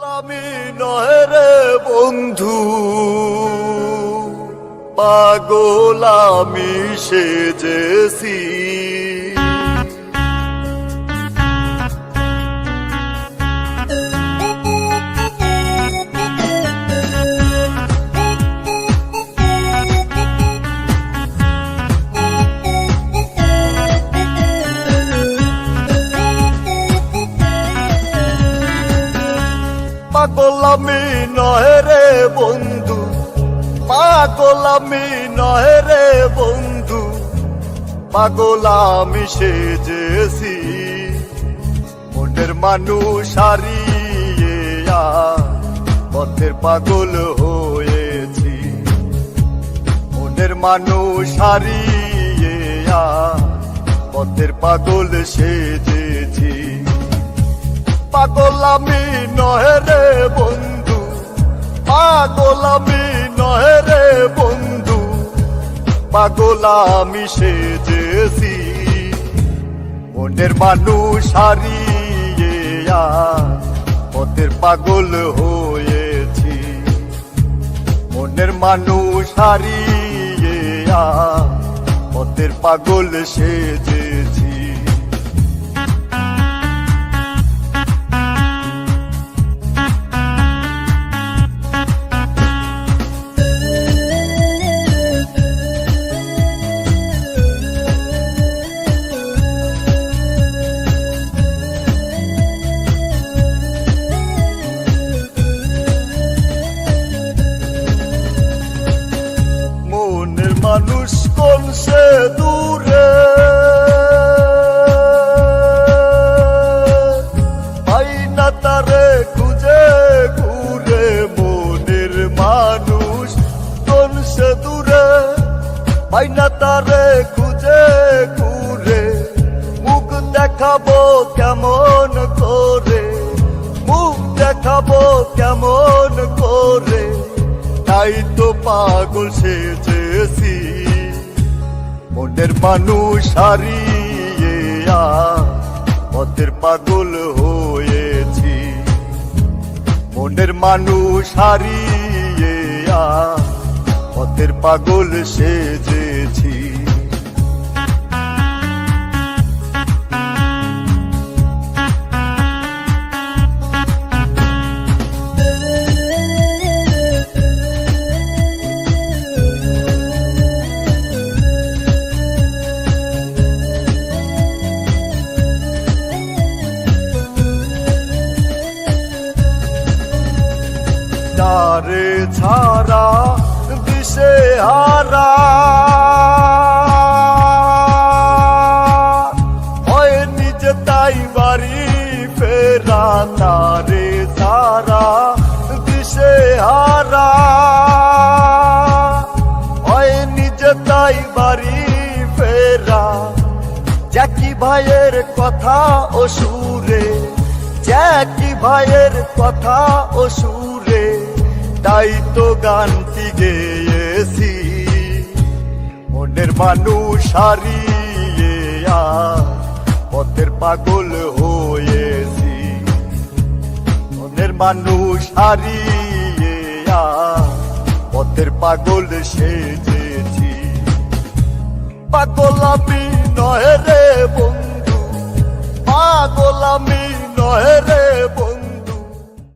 পাগলামি নয় রে বন্ধু, পাগলামি সেজেছি। পাগলামি নয় রে বন্ধু, পাগলামি নয় রে বন্ধু, পাগলামি সেজেছি। মনের মানুষ হারিয়ে পথের পাগল হয়েছি। মনের মানুষ হারিয়ে পথের পাগল সেজেছি। পাগলামি নয় রে বন্ধু, পাগলামি নয় রে বন্ধু, পাগলামি সেজেছি। মনের মানুষ হারিয়ে পথের পাগল হয়েছি। মনের মানুষ হারিয়ে পথের পাগল সেজেছি। মানুষ কোন সে দূরে, পাই না তারে খুঁজে ঘুরে। মনের মানুষ কোন সে দূরে, পাই না তারে খুঁজে ঘুরে। মুখ দেখাবো কেমন করে, মুখ দেখাবো কেমন করে, তাই তো পাগল সেজেছি। মনের মানুষ হারিয়ে পথের পাগল হয়েছি। মনের মানুষ হারিয়ে পথের পাগল সেজেছি। তারে ছাড়া দিশে হারা, হয় নিজে তাই বাড়ি ফেরা। তারে ছাড়া দিশে হারা, হয় নিজে তাই বাড়ি ফেরা। জ্যাকি ভাইয়ের কথা ও সুরে, জ্যাকি ভাইয়ের কথা ও সুরে, তাই তো গানটি গেয়েছি। মনের মানুষ হারিয়ে পথের পাগল হয়েছি। মনের মানুষ হারিয়ে পথের পাগল সেজেছি। পাগলামি নয় রে বন্ধু, পাগলামি নয় রে বন্ধু,